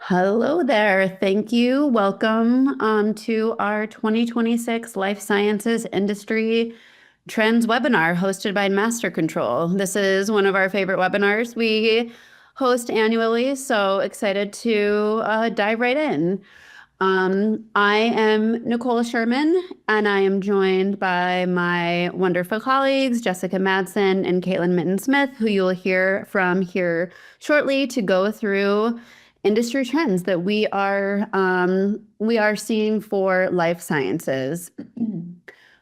Hello there. Thank you. Welcome to our 2026 Life Sciences Industry Trends webinar hosted by MasterControl. This is one of our favorite webinars we host annually, so excited to dive right in. I am Nicole Sherman, and I am joined by my wonderful colleagues, Jessica Madsen and Caitlin Mitten-Smith, who you'll hear from here shortly to go through industry trends that we are seeing for life sciences.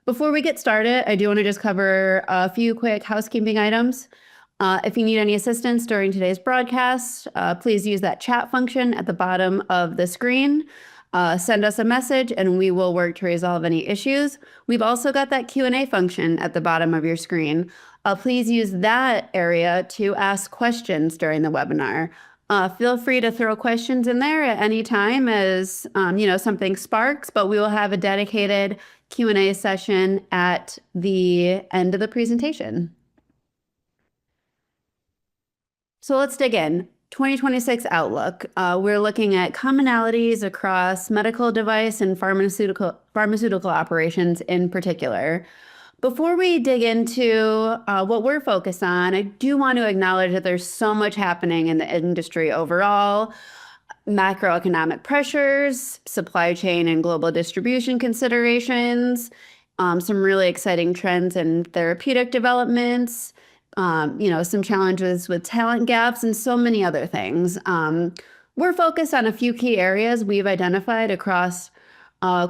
Before we get started, I do want to just cover a few quick housekeeping items. If you need any assistance during today's broadcast, please use that chat function at the bottom of the screen. Send us a message and we will work to resolve any issues. We've also got that Q&A function at the bottom of your screen. Please use that area to ask questions during the webinar. Feel free to throw questions in there at any time as something sparks, but we will have a dedicated Q&A session at the end of the presentation. So let's dig in. 2026 outlook. We're looking at commonalities across medical device and pharmaceutical operations in particular. Before we dig into what we're focused on, I do want to acknowledge that there's so much happening in the industry overall. Macroeconomic pressures, supply chain and global distribution considerations, some really exciting trends in therapeutic developments, some challenges with talent gaps and so many other things. We're focused on a few key areas we've identified across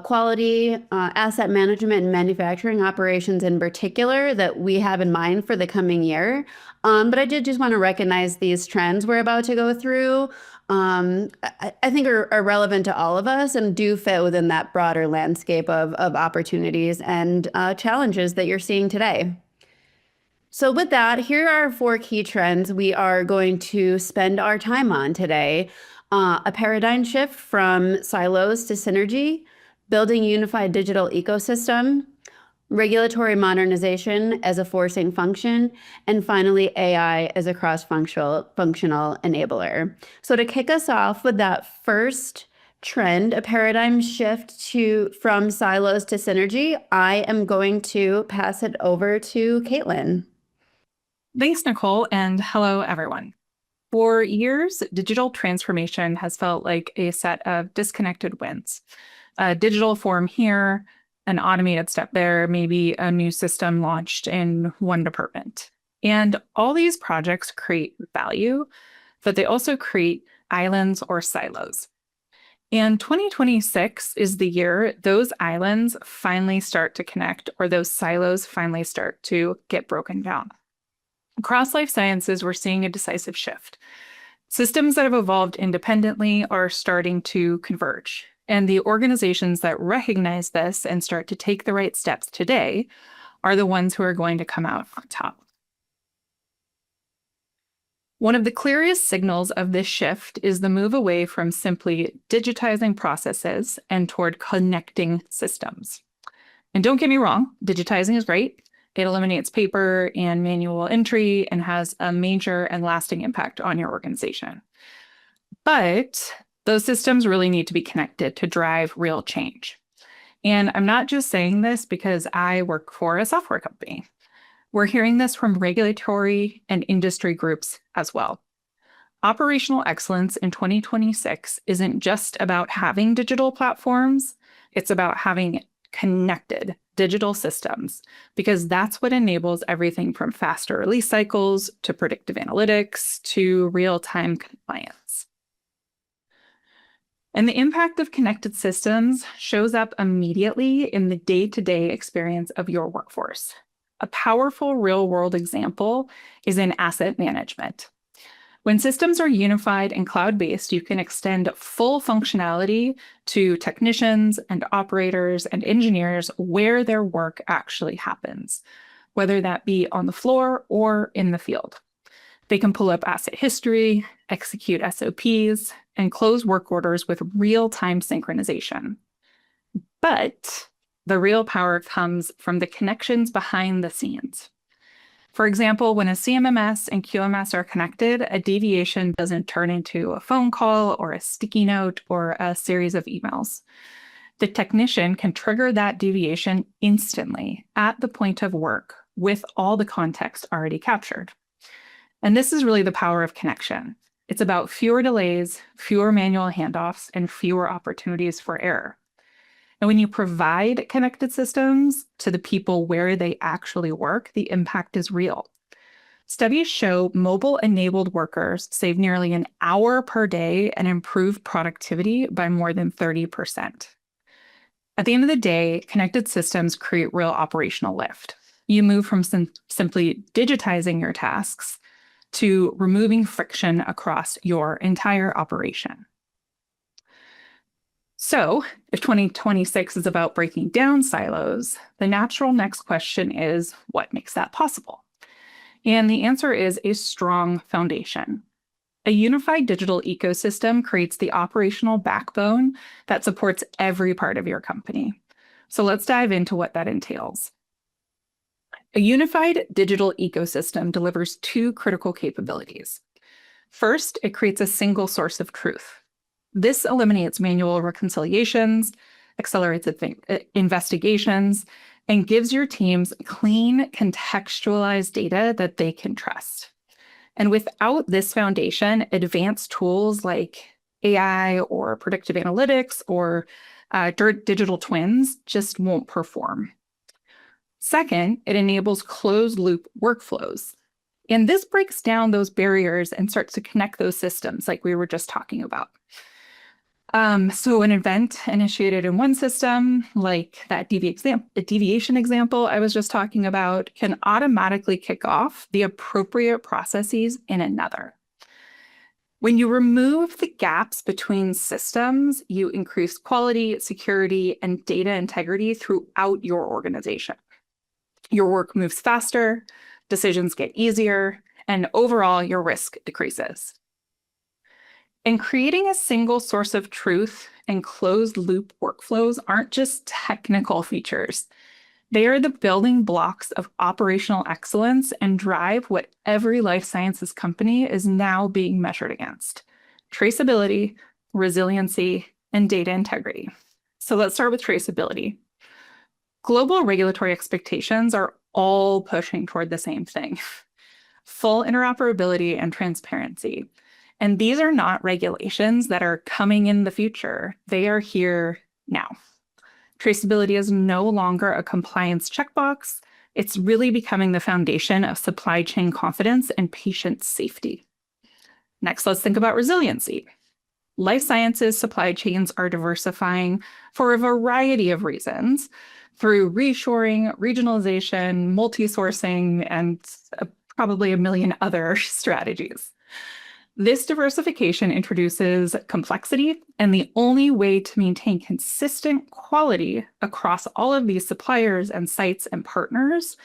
quality, asset management, and manufacturing operations in particular that we have in mind for the coming year. But I did just want to recognize these trends we're about to go through. I think are relevant to all of us and do fit within that broader landscape of opportunities and challenges that you're seeing today. So with that, here are 4 key trends we are going to spend our time on today. A paradigm shift from silos to synergy, building a unified digital ecosystem, regulatory modernization as a forcing function, and finally, AI as a cross-functional enabler. So to kick us off with that first trend, a paradigm shift from silos to synergy, I am going to pass it over to Caitlin. Thanks, Nicole, and hello, everyone. For years, digital transformation has felt like a set of disconnected wins. A digital form here, an automated step there, maybe a new system launched in one department. And all these projects create value, but they also create islands or silos. And 2026 is the year those islands finally start to connect, or those silos finally start to get broken down. Across life sciences, we're seeing a decisive shift. Systems that have evolved independently are starting to converge. And the organizations that recognize this and start to take the right steps today are the ones who are going to come out on top. One of the clearest signals of this shift is the move away from simply digitizing processes and toward connecting systems. And don't get me wrong, digitizing is great. It eliminates paper and manual entry and has a major and lasting impact on your organization. But those systems really need to be connected to drive real change. And I'm not just saying this because I work for a software company. We're hearing this from regulatory and industry groups as well. Operational excellence in 2026 isn't just about having digital platforms, it's about having connected digital systems, because that's what enables everything from faster release cycles to predictive analytics to real-time compliance. And the impact of connected systems shows up immediately in the day-to-day experience of your workforce. A powerful real-world example is in asset management. When systems are unified and cloud-based, you can extend full functionality to technicians and operators and engineers where their work actually happens, whether that be on the floor or in the field. They can pull up asset history, execute SOPs, and close work orders with real-time synchronization. But the real power comes from the connections behind the scenes. For example, when a CMMS and QMS are connected, a deviation doesn't turn into a phone call or a sticky note or a series of emails. The technician can trigger that deviation instantly at the point of work with all the context already captured. And this is really the power of connection. It's about fewer delays, fewer manual handoffs, and fewer opportunities for error. And when you provide connected systems to the people where they actually work, the impact is real. Studies show mobile-enabled workers save nearly an hour per day and improve productivity by more than 30%. At the end of the day, connected systems create real operational lift. You move from simply digitizing your tasks to removing friction across your entire operation. So, if 2026 is about breaking down silos, the natural next question is, what makes that possible? And the answer is a strong foundation. A unified digital ecosystem creates the operational backbone that supports every part of your company. So let's dive into what that entails. A unified digital ecosystem delivers two critical capabilities. First, it creates a single source of truth. This eliminates manual reconciliations, accelerates investigations, and gives your teams clean, contextualized data that they can trust. And without this foundation, advanced tools like AI or predictive analytics or digital twins just won't perform. Second, it enables closed-loop workflows. And this breaks down those barriers and starts to connect those systems like we were just talking about. So an event initiated in one system, like that deviation example I was just talking about, can automatically kick off the appropriate processes in another. When you remove the gaps between systems, you increase quality, security, and data integrity throughout your organization. Your work moves faster, decisions get easier, and overall, your risk decreases. And creating a single source of truth and closed-loop workflows aren't just technical features. They are the building blocks of operational excellence and drive what every life sciences company is now being measured against: traceability, resiliency, and data integrity. So let's start with traceability. Global regulatory expectations are all pushing toward the same thing: full interoperability and transparency. And these are not regulations that are coming in the future. They are here now. Traceability is no longer a compliance checkbox. It's really becoming the foundation of supply chain confidence and patient safety. Next, let's think about resiliency. Life sciences supply chains are diversifying for a variety of reasons through reshoring, regionalization, multi-sourcing, and probably a million other strategies. This diversification introduces complexity, and the only way to maintain consistent quality across all of these suppliers and sites and partners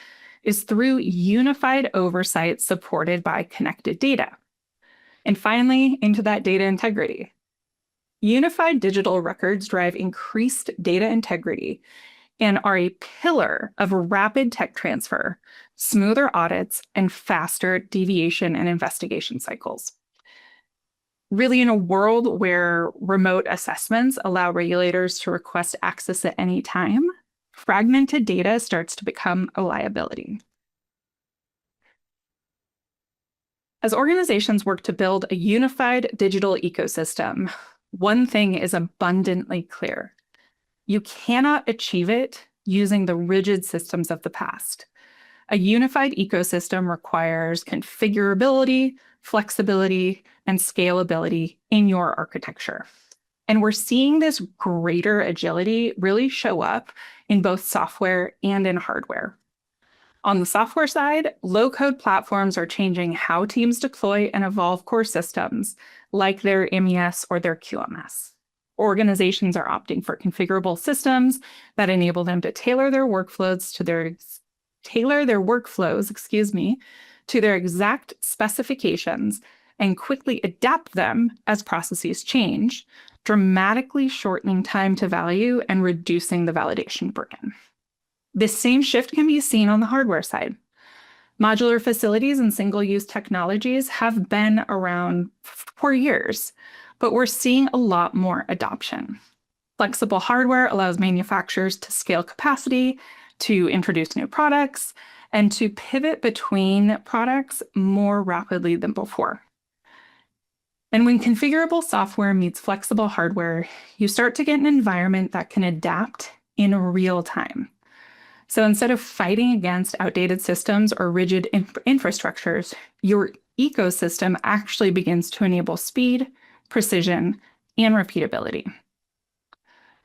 is through unified oversight supported by connected data. And finally, into that data integrity. Unified digital records drive increased data integrity and are a pillar of rapid tech transfer, smoother audits, and faster deviation and investigation cycles. Really, in a world where remote assessments allow regulators to request access at any time, fragmented data starts to become a liability. As organizations work to build a unified digital ecosystem, one thing is abundantly clear: you cannot achieve it using the rigid systems of the past. A unified ecosystem requires configurability, flexibility, and scalability in your architecture. And we're seeing this greater agility really show up in both software and in hardware. On the software side, low-code platforms are changing how teams deploy and evolve core systems, like their MES or their QMS. Organizations are opting for configurable systems that enable them to tailor their workflows to their exact specifications and quickly adapt them as processes change, dramatically shortening time to value and reducing the validation burden. This same shift can be seen on the hardware side. Modular facilities and single-use technologies have been around for years, but we're seeing a lot more adoption. Flexible hardware allows manufacturers to scale capacity, to introduce new products, and to pivot between products more rapidly than before. And when configurable software meets flexible hardware, you start to get an environment that can adapt in real time. So instead of fighting against outdated systems or rigid infrastructures, your ecosystem actually begins to enable speed, precision, and repeatability.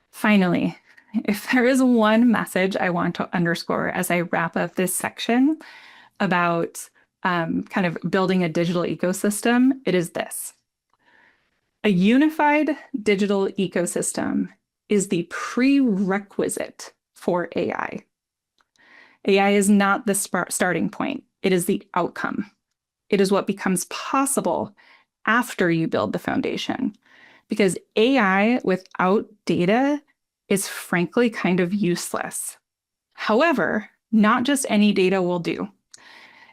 Finally, if there is one message I want to underscore as I wrap up this section about kind of building a digital ecosystem, it is this. A unified digital ecosystem is the prerequisite for AI. AI is not the starting point. It is the outcome. It is what becomes possible after you build the foundation. Because AI without data is frankly kind of useless. However, not just any data will do.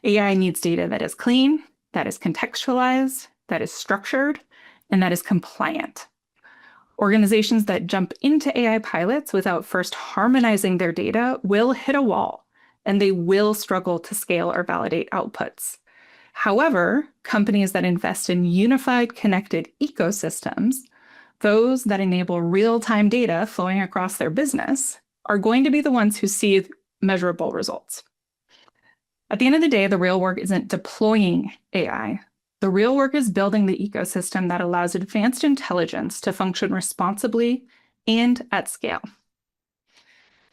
AI needs data that is clean, that is contextualized, that is structured, and that is compliant. Organizations that jump into AI pilots without first harmonizing their data will hit a wall, and they will struggle to scale or validate outputs. However, companies that invest in unified connected ecosystems, those that enable real-time data flowing across their business, are going to be the ones who see measurable results. At the end of the day, the real work isn't deploying AI. The real work is building the ecosystem that allows advanced intelligence to function responsibly and at scale.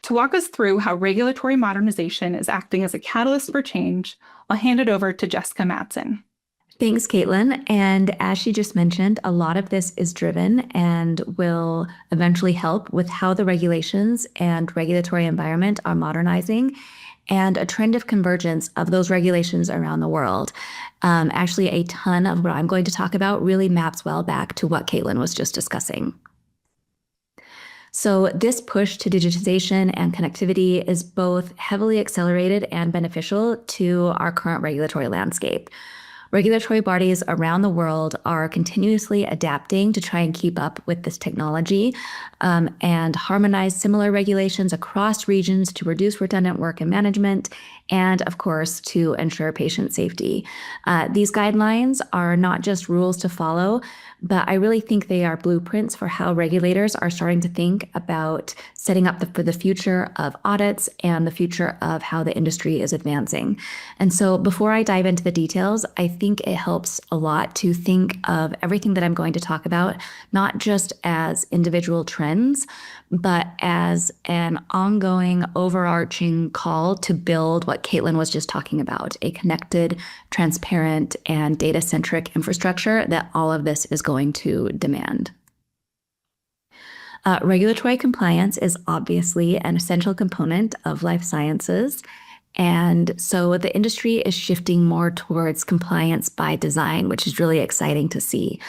To walk us through how regulatory modernization is acting as a catalyst for change, I'll hand it over to Jessica Mattson. Thanks, Caitlin. And as she just mentioned, a lot of this is driven and will eventually help with how the regulations and regulatory environment are modernizing and a trend of convergence of those regulations around the world. Actually, a ton of what I'm going to talk about really maps well back to what Caitlin was just discussing. So this push to digitization and connectivity is both heavily accelerated and beneficial to our current regulatory landscape. Regulatory bodies around the world are continuously adapting to try and keep up with this technology and harmonize similar regulations across regions to reduce redundant work and management, and of course, to ensure patient safety. These guidelines are not just rules to follow, but I really think they are blueprints for how regulators are starting to think about setting up for the future of audits and the future of how the industry is advancing. And so before I dive into the details, I think it helps a lot to think of everything that I'm going to talk about, not just as individual trends, but as an ongoing overarching call to build what Caitlin was just talking about, a connected, transparent, and data-centric infrastructure that all of this is going to demand. Regulatory compliance is obviously an essential component of life sciences. And so the industry is shifting more towards compliance by design, which is really exciting to see.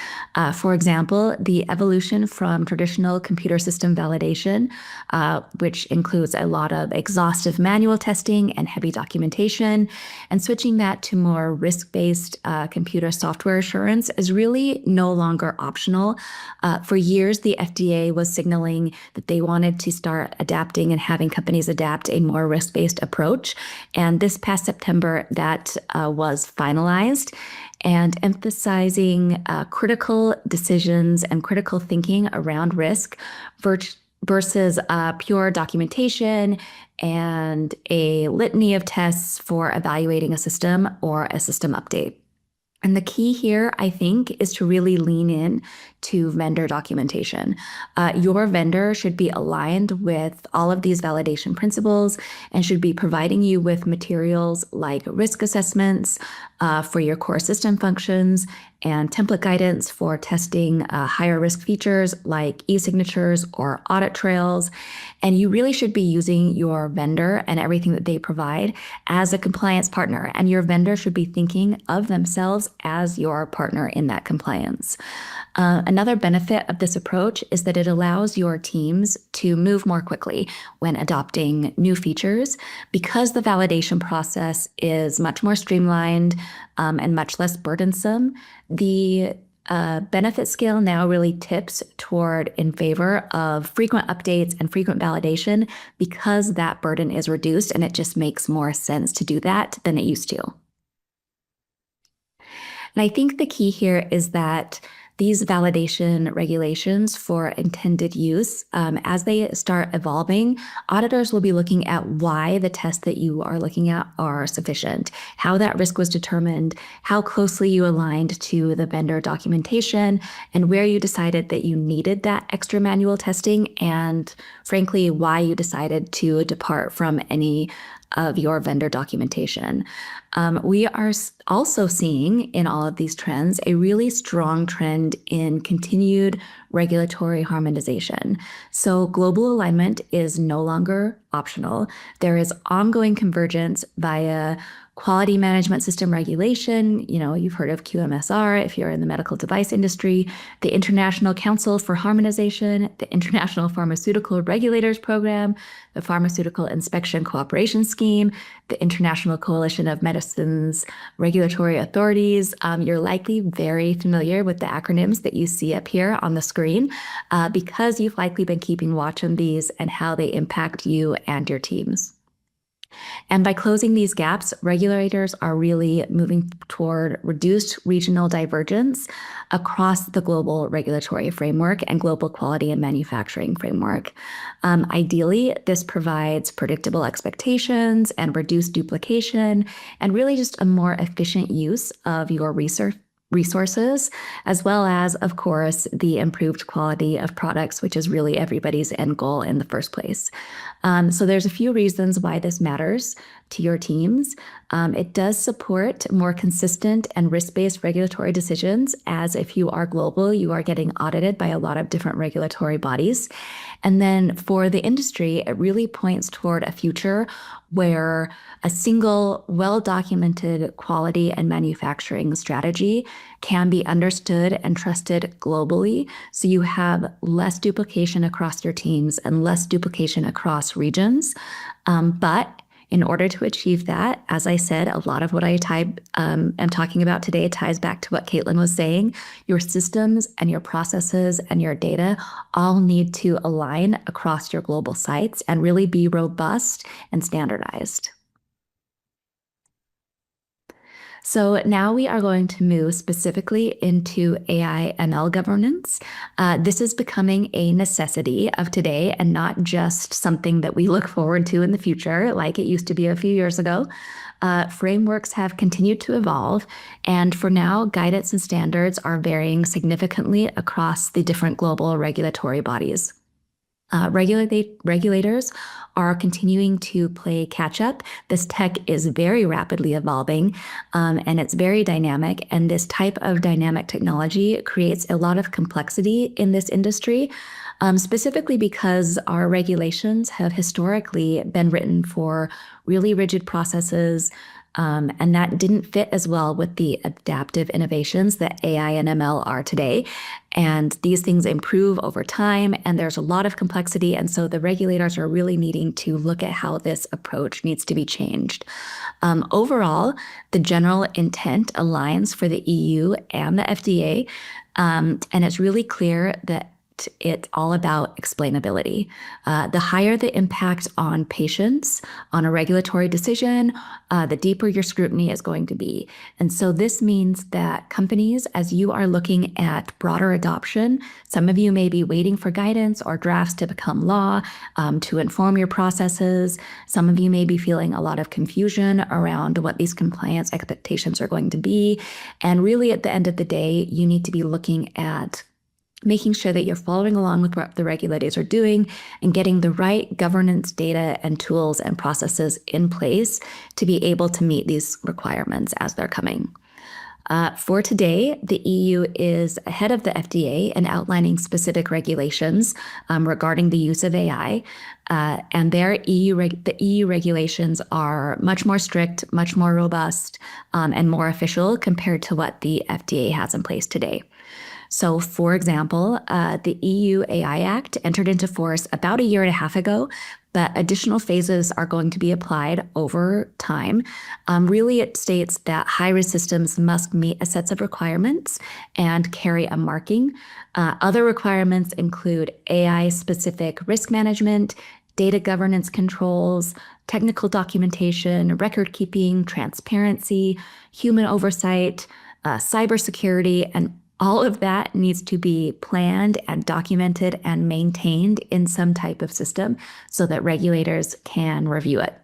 For example, the evolution from traditional computer system validation, which includes a lot of exhaustive manual testing and heavy documentation, and switching that to more risk-based computer software assurance is really no longer optional. For years, the FDA was signaling that they wanted to start adapting and having companies adapt a more risk-based approach. And this past September, that was finalized, and emphasizing critical decisions and critical thinking around risk versus pure documentation and a litany of tests for evaluating a system or a system update. And the key here, I think, is to really lean in to vendor documentation. Your vendor should be aligned with all of these validation principles and should be providing you with materials like risk assessments for your core system functions and template guidance for testing higher risk features like e-signatures or audit trails. And you really should be using your vendor and everything that they provide as a compliance partner. And your vendor should be thinking of themselves as your partner in that compliance. Another benefit of this approach is that it allows your teams to move more quickly when adopting new features because the validation process is much more streamlined and much less burdensome. The benefit scale now really tips toward in favor of frequent updates and frequent validation because that burden is reduced, and it just makes more sense to do that than it used to. And I think the key here is that these validation regulations for intended use, as they start evolving, auditors will be looking at why the tests that you are looking at are sufficient, how that risk was determined, how closely you aligned to the vendor documentation, and where you decided that you needed that extra manual testing, and frankly, why you decided to depart from any of your vendor documentation. We are also seeing in all of these trends a really strong trend in continued regulatory harmonization. So global alignment is no longer optional. There is ongoing convergence via quality management system regulation. You know, you've heard of QMSR if you're in the medical device industry, the International Council for Harmonization, the International Pharmaceutical Regulators Program, the Pharmaceutical Inspection Cooperation Scheme, the International Coalition of Medicines Regulatory Authorities. You're likely very familiar with the acronyms that you see up here on the screen because you've likely been keeping watch on these and how they impact you and your teams. And by closing these gaps, regulators are really moving toward reduced regional divergence across the global regulatory framework and global quality and manufacturing framework. Ideally, this provides predictable expectations and reduced duplication, and really just a more efficient use of your resources, as well as, of course, the improved quality of products, which is really everybody's end goal in the first place. So there's a few reasons why this matters to your teams. It does support more consistent and risk-based regulatory decisions, as if you are global, you are getting audited by a lot of different regulatory bodies. And then for the industry, it really points toward a future where a single, well-documented quality and manufacturing strategy can be understood and trusted globally. So you have less duplication across your teams and less duplication across regions. But in order to achieve that, as I said, a lot of what I am talking about today ties back to what Caitlin was saying. Your systems and your processes and your data all need to align across your global sites and really be robust and standardized. So now we are going to move specifically into AI ML governance. This is becoming a necessity of today and not just something that we look forward to in the future like it used to be a few years ago. Frameworks have continued to evolve, and for now, guidance and standards are varying significantly across the different global regulatory bodies. Regulators are continuing to play catch up. This tech is very rapidly evolving, and it's very dynamic. And this type of dynamic technology creates a lot of complexity in this industry, specifically because our regulations have historically been written for really rigid processes, and that didn't fit as well with the adaptive innovations that AI and ML are today. And these things improve over time, and there's a lot of complexity. And so the regulators are really needing to look at how this approach needs to be changed. Overall, the general intent aligns for the EU and the FDA, and it's really clear that it's all about explainability. The higher the impact on patients, on a regulatory decision, the deeper your scrutiny is going to be. And so this means that companies, as you are looking at broader adoption, some of you may be waiting for guidance or drafts to become law to inform your processes. Some of you may be feeling a lot of confusion around what these compliance expectations are going to be. And really, at the end of the day, you need to be looking at making sure that you're following along with what the regulators are doing and getting the right governance data and tools and processes in place to be able to meet these requirements as they're coming. For today, the EU is ahead of the FDA in outlining specific regulations regarding the use of AI. And the EU regulations are much more strict, much more robust, and more official compared to what the FDA has in place today. So, for example, the EU AI Act entered into force about a year and a half ago, but additional phases are going to be applied over time. Really, it states that high-risk systems must meet a set of requirements and carry a marking. Other requirements include AI-specific risk management, data governance controls, technical documentation, record keeping, transparency, human oversight, cybersecurity, and all of that needs to be planned and documented and maintained in some type of system so that regulators can review it.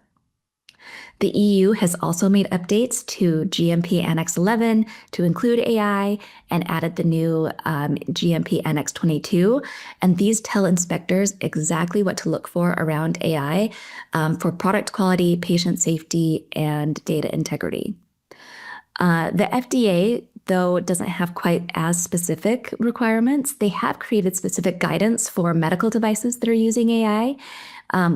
The EU has also made updates to GMP Annex 11 to include AI and added the new GMP Annex 22. And these tell inspectors exactly what to look for around AI for product quality, patient safety, and data integrity. The FDA, though, doesn't have quite as specific requirements. They have created specific guidance for medical devices that are using AI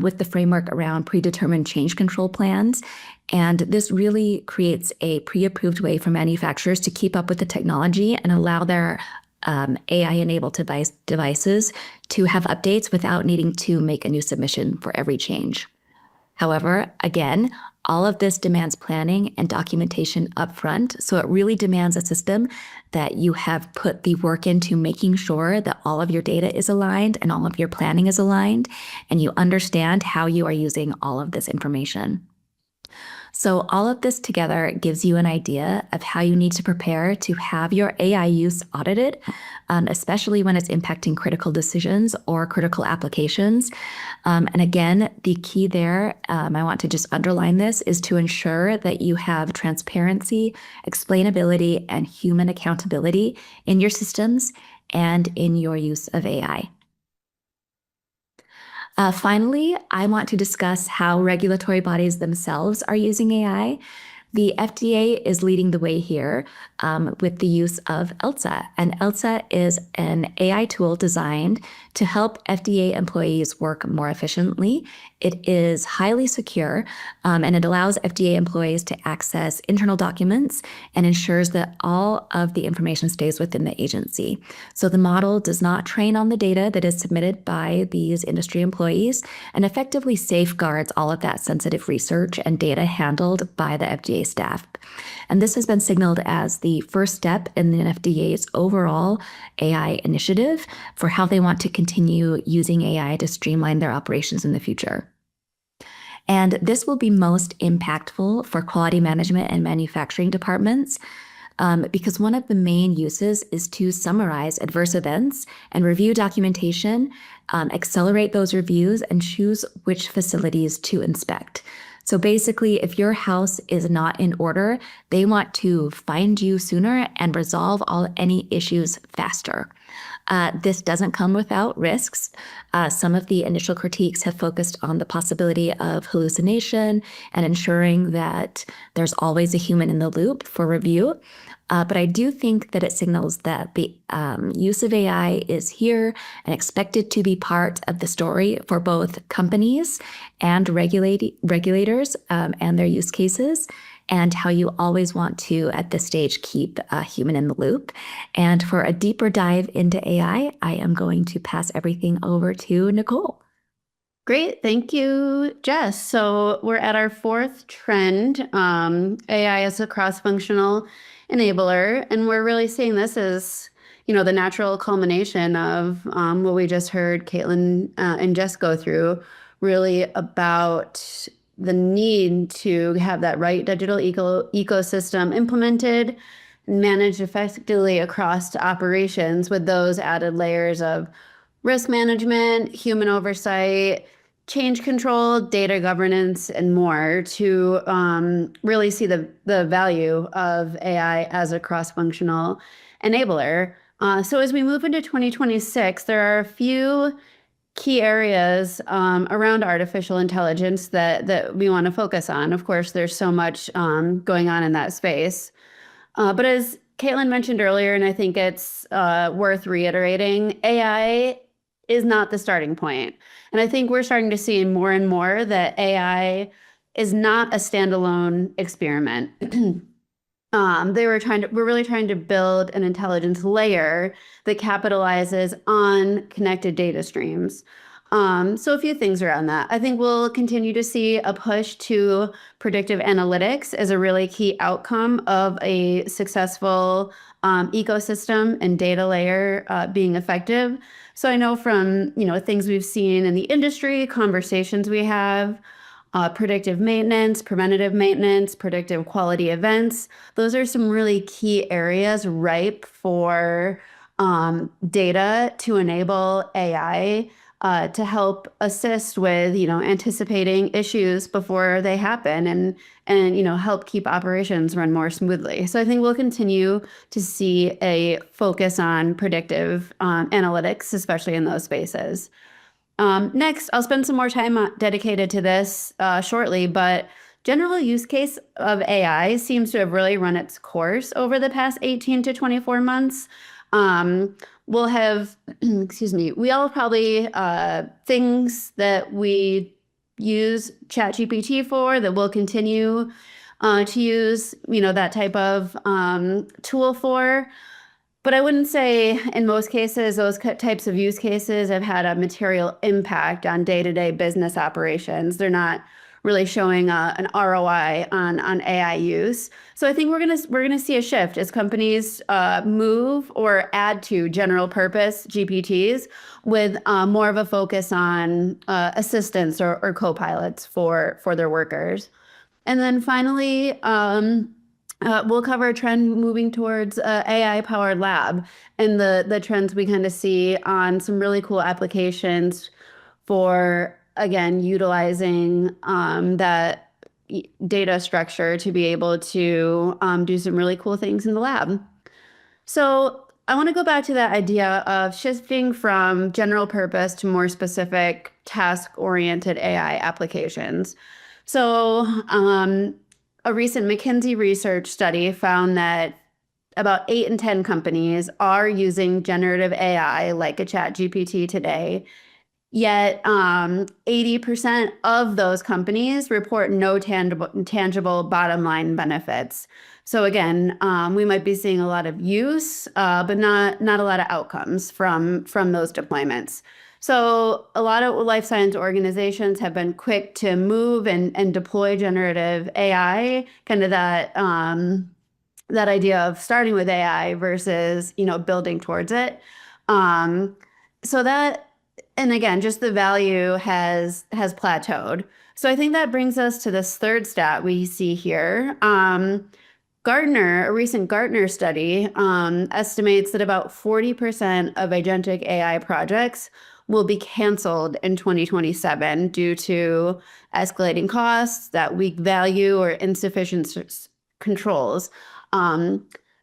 with the framework around predetermined change control plans. And this really creates a pre-approved way for manufacturers to keep up with the technology and allow their AI-enabled devices to have updates without needing to make a new submission for every change. However, again, all of this demands planning and documentation upfront. So it really demands a system that you have put the work into making sure that all of your data is aligned and all of your planning is aligned, and you understand how you are using all of this information. So all of this together gives you an idea of how you need to prepare to have your AI use audited, especially when it's impacting critical decisions or critical applications. And again, the key there, I want to just underline this, is to ensure that you have transparency, explainability, and human accountability in your systems and in your use of AI. Finally, I want to discuss how regulatory bodies themselves are using AI. The FDA is leading the way here with the use of ELSA. And ELSA is an AI tool designed to help FDA employees work more efficiently. It is highly secure, and it allows FDA employees to access internal documents and ensures that all of the information stays within the agency. So the model does not train on the data that is submitted by these industry employees and effectively safeguards all of that sensitive research and data handled by the FDA staff. And this has been signaled as the first step in the FDA's overall AI initiative for how they want to continue using AI to streamline their operations in the future. And this will be most impactful for quality management and manufacturing departments because one of the main uses is to summarize adverse events and review documentation, accelerate those reviews, and choose which facilities to inspect. So basically, if your house is not in order, they want to find you sooner and resolve any issues faster. This doesn't come without risks. Some of the initial critiques have focused on the possibility of hallucination and ensuring that there's always a human in the loop for review. But I do think that it signals that the use of AI is here and expected to be part of the story for both companies and regulators and their use cases, and how you always want to, at this stage, keep a human in the loop. And for a deeper dive into AI, I am going to pass everything over to Nicole. Great. Thank you, Jess. So we're at our fourth trend, AI as a cross-functional enabler. And we're really seeing this as, the natural culmination of what we just heard Caitlin and Jess go through, really about the need to have that right digital ecosystem implemented, managed effectively across operations with those added layers of risk management, human oversight, change control, data governance, and more to really see the value of AI as a cross-functional enabler. So as we move into 2026, there are a few key areas around artificial intelligence that we want to focus on. Of course, there's so much going on in that space. But as Caitlin mentioned earlier, and I think it's worth reiterating, AI is not the starting point. And I think we're starting to see more and more that AI is not a standalone experiment. We're really trying to build an intelligence layer that capitalizes on connected data streams. So a few things around that. I think we'll continue to see a push to predictive analytics as a really key outcome of a successful ecosystem and data layer being effective. So I know from things we've seen in the industry, conversations we have, predictive maintenance, preventative maintenance, predictive quality events. Those are some really key areas ripe for data to enable AI to help assist with, anticipating issues before they happen and help keep operations run more smoothly. So I think we'll continue to see a focus on predictive analytics, especially in those spaces. Next, I'll spend some more time dedicated to this shortly, but general use case of AI seems to have really run its course over the past 18 to 24 months. We'll have, we all probably things that we use ChatGPT for that we'll continue to use, that type of tool for. But I wouldn't say in most cases, those types of use cases have had a material impact on day-to-day business operations. They're not really showing an ROI on AI use. So I think we're gonna see a shift as companies move or add to general purpose GPTs with more of a focus on assistants or co-pilots for their workers. And then finally, we'll cover a trend moving towards AI-powered lab and the trends we kind of see on some really cool applications for, again, utilizing that data structure to be able to do some really cool things in the lab. So I want to go back to that idea of shifting from general purpose to more specific task-oriented AI applications. So a recent McKinsey research study found that about 8 in 10 companies are using generative AI like a ChatGPT today. Yet 80% of those companies report no tangible bottom line benefits. So again, we might be seeing a lot of use, but not a lot of outcomes from those deployments. So a lot of life science organizations have been quick to move and deploy generative AI, kind of that idea of starting with AI versus building towards it. So that, and again, just the value has plateaued. So I think that brings us to this third stat we see here. Gartner, a recent Gartner study, estimates that about 40% of agentic AI projects will be canceled in 2027 due to escalating costs, that weak value, or insufficient controls.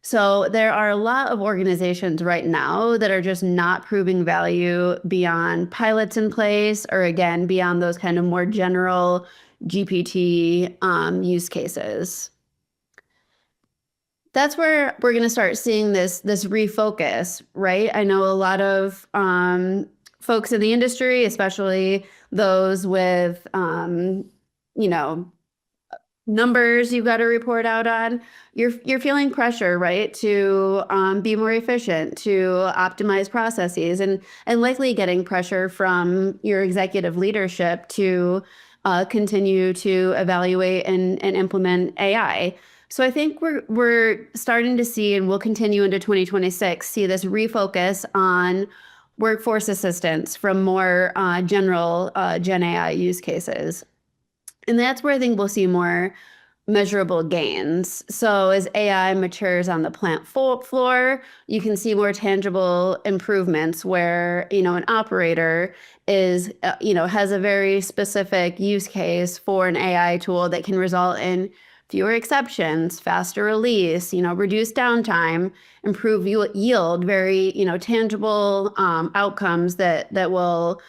So there are a lot of organizations right now that are just not proving value beyond pilots in place, or again, beyond those kind of more general GPT use cases. That's where we're going to start seeing this refocus, right? I know a lot of folks in the industry, especially those with, numbers you've got to report out on, you're feeling pressure, right, to be more efficient, to optimize processes, and likely getting pressure from your executive leadership to continue to evaluate and implement AI. So I think we're starting to see, and we'll continue into 2026, see this refocus on workforce assistance from more general Gen AI use cases. And that's where I think we'll see more measurable gains. So as AI matures on the plant floor, you can see more tangible improvements where, an operator is, has a very specific use case for an AI tool that can result in fewer exceptions, faster release, reduce downtime, improve yield, very, tangible outcomes that will,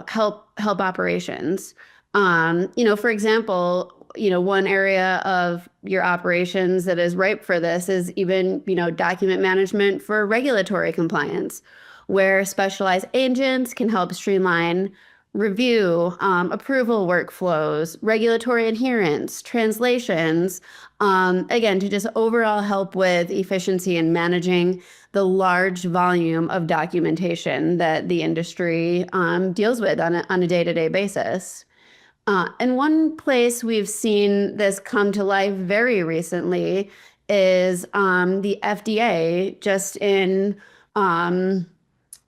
help operations. For example, one area of your operations that is ripe for this is even, document management for regulatory compliance, where specialized agents can help streamline review, approval workflows, regulatory adherence, translations, again, to just overall help with efficiency in managing the large volume of documentation that the industry deals with on a day-to-day basis. And one place we've seen this come to life very recently is the FDA just in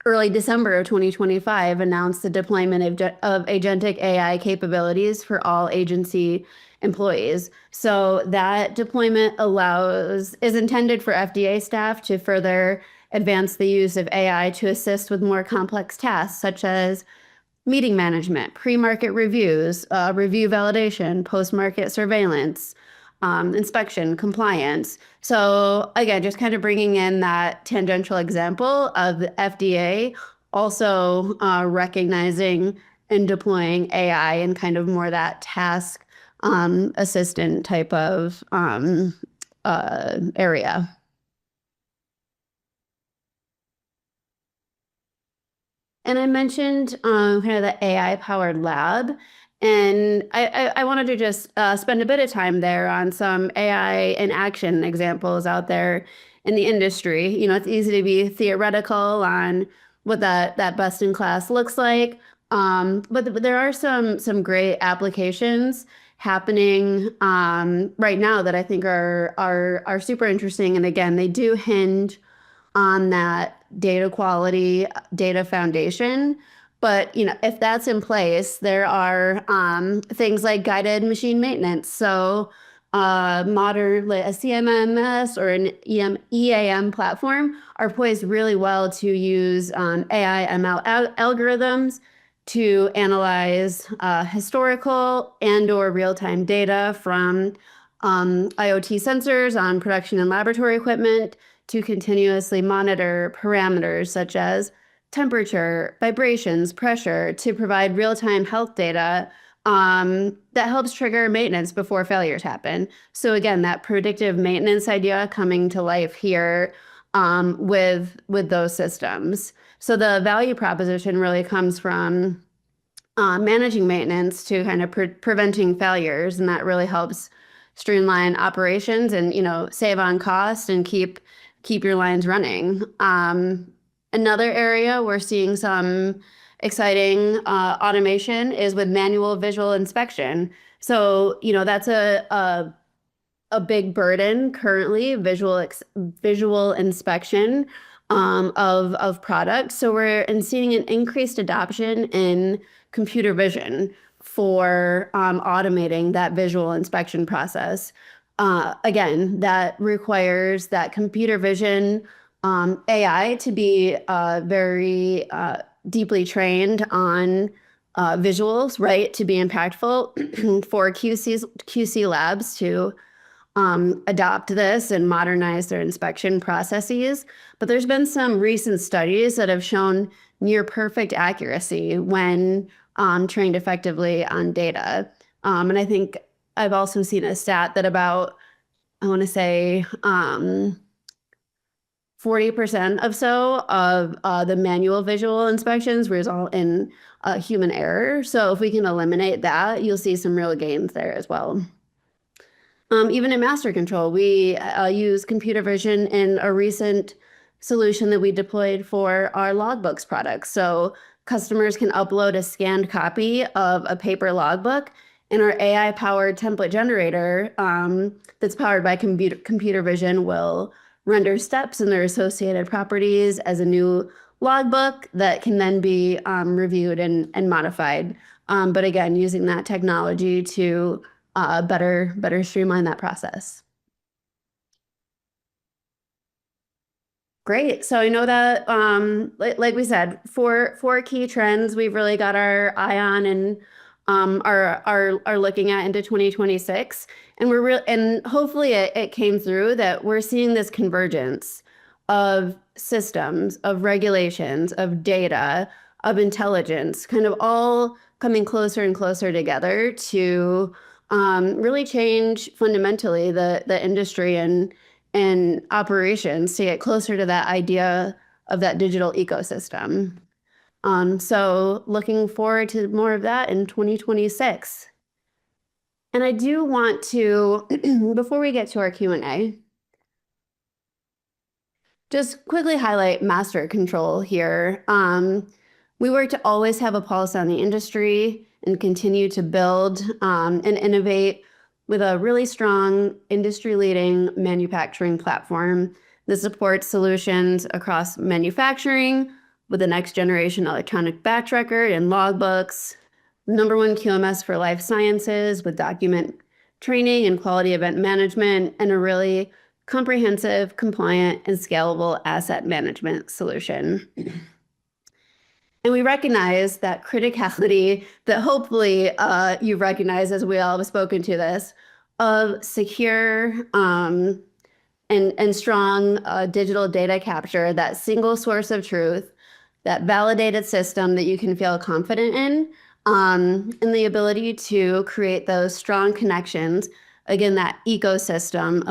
early December of 2025 announced the deployment of agentic AI capabilities for all agency employees. So that deployment is intended for FDA staff to further advance the use of AI to assist with more complex tasks such as meeting management, pre-market reviews, review validation, post-market surveillance, inspection, compliance. So again, just kind of bringing in that tangential example of the FDA also recognizing and deploying AI in kind of more that task assistant type of area. And I mentioned kind of the AI-powered lab, and I wanted to just spend a bit of time there on some AI in action examples out there in the industry. It's easy to be theoretical on what that best in class looks like, but there are some great applications happening right now that I think are super interesting. And again, they do hinge on that data quality, data foundation. But if that's in place, there are things like guided machine maintenance. So modern like a CMMS or an EAM platform are poised really well to use AI ML algorithms to analyze historical and/or real-time data from IoT sensors on production and laboratory equipment to continuously monitor parameters such as temperature, vibrations, pressure to provide real-time health data that helps trigger maintenance before failures happen. So again, that predictive maintenance idea coming to life here with those systems. So the value proposition really comes from managing maintenance to kind of preventing failures, and that really helps streamline operations and save on cost and keep your lines running. Another area we're seeing some exciting automation is with manual visual inspection. So that's a big burden currently, visual inspection of products. So we're seeing an increased adoption in computer vision for automating that visual inspection process. Again, that requires that computer vision AI to be very deeply trained on visuals, right, to be impactful for QC labs to adopt this and modernize their inspection processes. But there's been some recent studies that have shown near perfect accuracy when trained effectively on data. And I think I've also seen a stat that about, I want to say, 40% of the manual visual inspections result in human error. So if we can eliminate that, you'll see some real gains there as well. Even in MasterControl, we use computer vision in a recent solution that we deployed for our logbooks product. So customers can upload a scanned copy of a paper logbook, and our AI-powered template generator that's powered by computer vision will render steps and their associated properties as a new logbook that can then be reviewed and modified. But again, using that technology to better streamline that process. Great. So I know that, like we said, four key trends we've really got our eye on and are looking at into 2026. And hopefully it came through that we're seeing this convergence of systems, of regulations, of data, of intelligence, kind of all coming closer and closer together to really change fundamentally the industry and operations to get closer to that idea of that digital ecosystem. So looking forward to more of that in 2026. And I do want to, before we get to our Q&A, just quickly highlight MasterControl here. We work to always have a pulse on the industry and continue to build and innovate with a really strong industry-leading manufacturing platform that supports solutions across manufacturing with the next generation electronic batch record and logbooks, #1 QMS for life sciences with document training and quality event management, and a really comprehensive, compliant, and scalable asset management solution. And we recognize that criticality that hopefully you recognize as we all have spoken to this, of secure and strong digital data capture, that single source of truth, that validated system that you can feel confident in, and the ability to create those strong connections, again, that ecosystem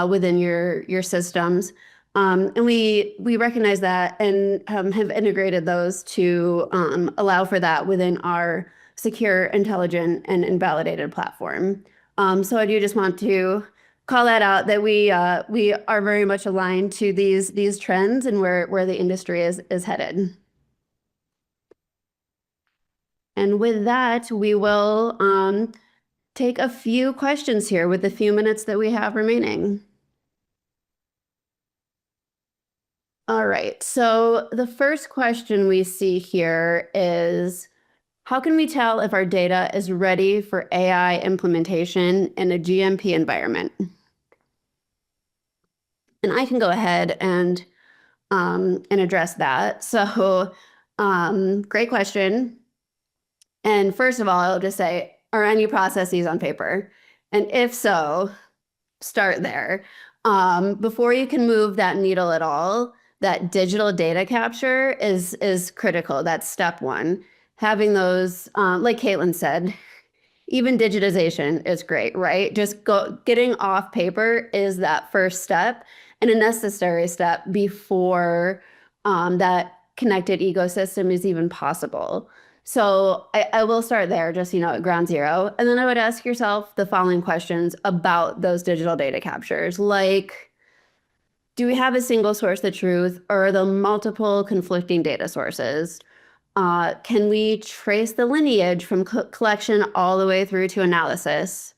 within your systems. And we recognize that and have integrated those to allow for that within our secure, intelligent, and validated platform. So I do just want to call that out, that we are very much aligned to these trends and where the industry is headed. And with that, we will take a few questions here with the few minutes that we have remaining. All right, so the first question we see here is, how can we tell if our data is ready for AI implementation in a GMP environment? And I can go ahead and address that. So great question. And first of all, I'll just say, are any processes on paper? And if so, start there. Before you can move that needle at all, that digital data capture is critical. That's step one. Having those, like Caitlin said, even digitization is great, right? Just getting off paper is that first step and a necessary step before that connected ecosystem is even possible. So I will start there, just, at ground zero. And then I would ask yourself the following questions about those digital data captures, like, do we have a single source of truth, or are there multiple conflicting data sources? Can we trace the lineage from collection all the way through to analysis?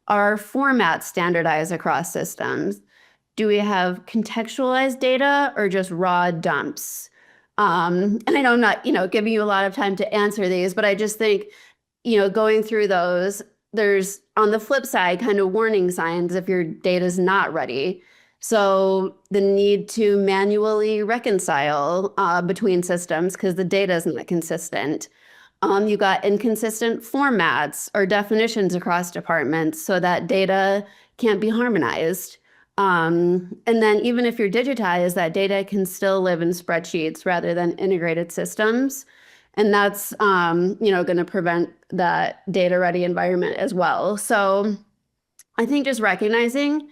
Are formats standardized across systems? Do we have contextualized data or just raw dumps? And I know I'm not, giving you a lot of time to answer these, but I just think, going through those, there's, on the flip side, kind of warning signs if your data is not ready. So the need to manually reconcile between systems because the data isn't consistent. You got inconsistent formats or definitions across departments, so that data can't be harmonized. And then even if you're digitized, that data can still live in spreadsheets rather than integrated systems. And that's, going to prevent that data-ready environment as well. So I think just recognizing,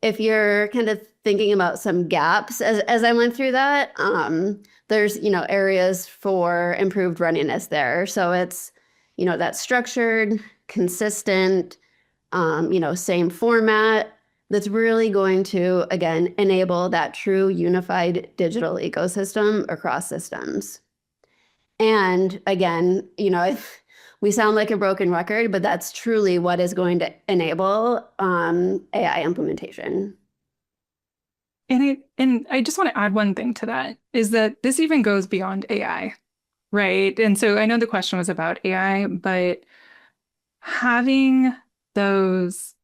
if you're kind of thinking about some gaps as I went through that, there's, areas for improved readiness there. So it's, that structured, consistent, same format that's really going to, again, enable that true unified digital ecosystem across systems. And again, we sound like a broken record, but that's truly what is going to enable AI implementation. And I just want to add one thing to that, is that this even goes beyond AI, right? And so I know the question was about AI, but having those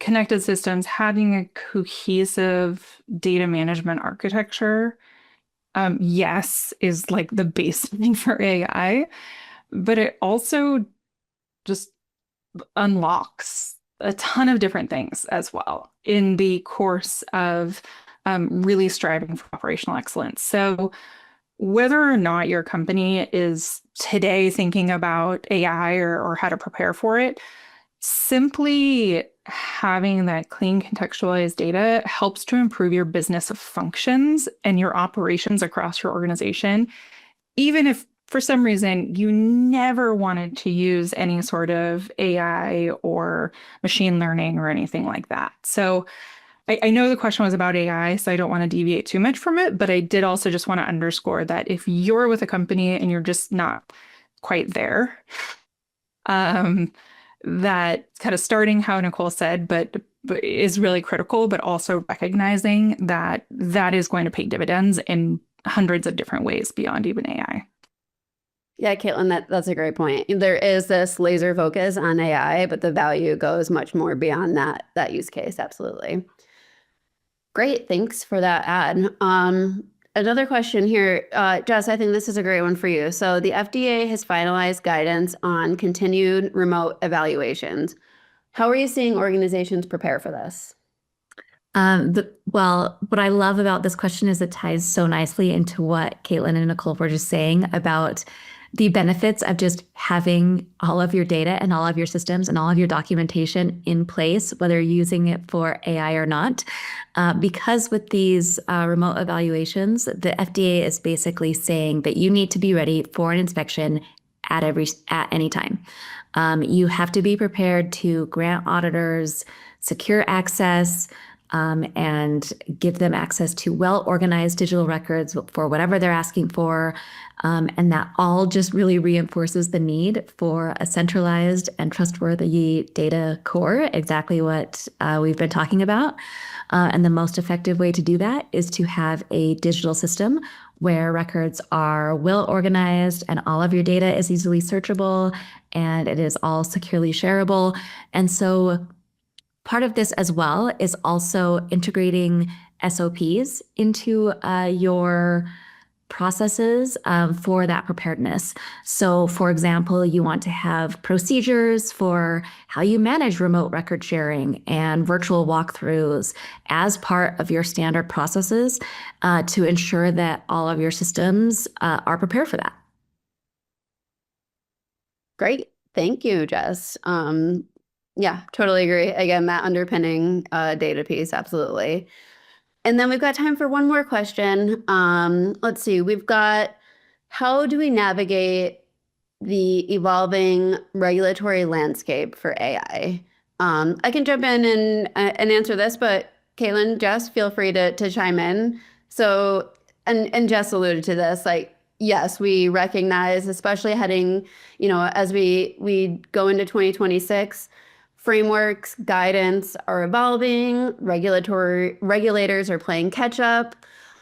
connected systems, having a cohesive data management architecture, yes, is like the baseline for AI, but it also just unlocks a ton of different things as well in the course of really striving for operational excellence. So whether or not your company is today thinking about AI or how to prepare for it, Simply having that clean contextualized data helps to improve your business functions and your operations across your organization, even if for some reason you never wanted to use any sort of AI or machine learning or anything like that. So I know the question was about AI, so I don't want to deviate too much from it, but I did also just want to underscore that if you're with a company and you're just not quite there, that kind of starting how Nicole said, but is really critical, but also recognizing that that is going to pay dividends in hundreds of different ways beyond even AI. Yeah, Caitlin, that's a great point. There is this laser focus on AI, but the value goes much more beyond that use case. Absolutely. Great, thanks for that ad. Another question here, Jess, I think this is a great one for you. So the FDA has finalized guidance on continued remote evaluations. How are you seeing organizations prepare for this? Well, what I love about this question is it ties so nicely into what Caitlin and Nicole were just saying about the benefits of just having all of your data and all of your systems and all of your documentation in place, whether you're using it for AI or not. Because with these remote evaluations, the FDA is basically saying that you need to be ready for an inspection at any time. You have to be prepared to grant auditors secure access, and give them access to well-organized digital records for whatever they're asking for. And that all just really reinforces the need for a centralized and trustworthy data core, exactly what we've been talking about. And the most effective way to do that is to have a digital system where records are well organized and all of your data is easily searchable and it is all securely shareable. And so part of this as well is also integrating SOPs into your processes for that preparedness. So, for example, you want to have procedures for how you manage remote record sharing and virtual walkthroughs as part of your standard processes to ensure that all of your systems are prepared for that. Great. Thank you, Jess. Yeah, totally agree. Again, that underpinning data piece, absolutely. And then we've got time for one more question. Let's see, we've got, how do we navigate the evolving regulatory landscape for AI? I can jump in and answer this, but Caitlin, Jess, feel free to chime in. So, and Jess alluded to this, like, yes, we recognize, especially heading, as we go into 2026, frameworks, guidance are evolving, regulators are playing catch up.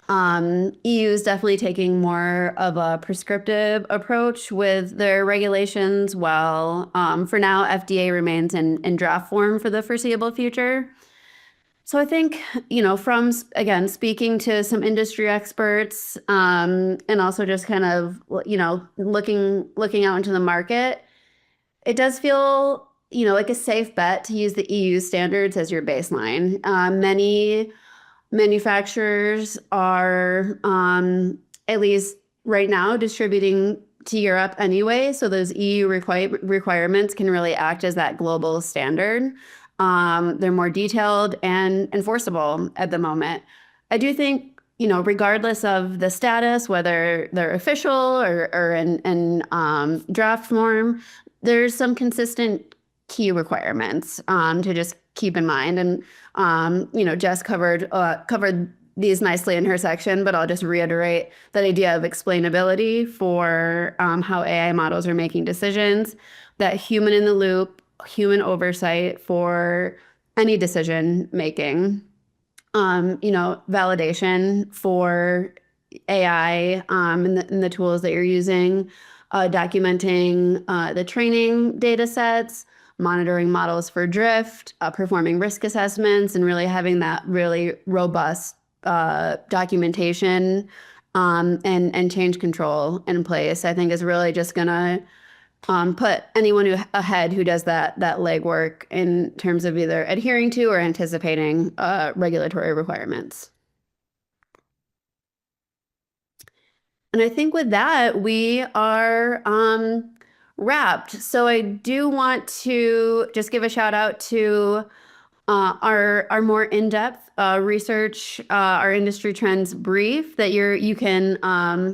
EU is definitely taking more of a prescriptive approach with their regulations, while for now, FDA remains in draft form for the foreseeable future. So I think, from, again, speaking to some industry experts and also just kind of, looking out into the market, it does feel, like a safe bet to use the EU standards as your baseline. Many manufacturers are, at least right now, distributing to Europe anyway. So those EU requirements can really act as that global standard. They're more detailed and enforceable at the moment. I do think, regardless of the status, whether they're official or in draft form, there's some consistent key requirements to just keep in mind. And Jess covered these nicely in her section, but I'll just reiterate that idea of explainability for how AI models are making decisions, that human in the loop, human oversight for any decision making, validation for AI and the tools that you're using, documenting the training data sets, monitoring models for drift, performing risk assessments, and really having that really robust documentation and change control in place, I think is really just going to put anyone ahead who does that legwork in terms of either adhering to or anticipating regulatory requirements. And I think with that, we are wrapped. So I do want to just give a shout out to our more in-depth research, our industry trends brief that you can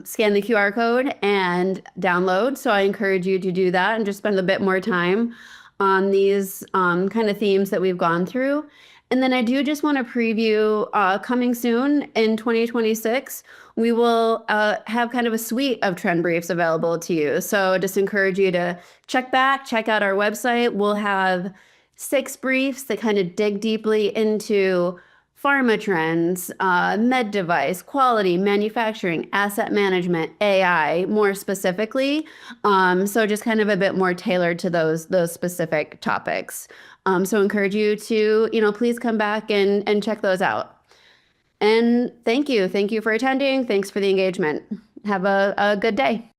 scan the QR code and download. So I encourage you to do that and just spend a bit more time on these kind of themes that we've gone through. And then I do just want to preview coming soon in 2026, we will have kind of a suite of trend briefs available to you. So just encourage you to check out our website. We'll have 6 briefs that kind of dig deeply into pharma trends, med device, quality, manufacturing, asset management, AI, more specifically. So just kind of a bit more tailored to those specific topics. So encourage you to, please come back and check those out. And thank you. Thank you for attending. Thanks for the engagement. Have a good day.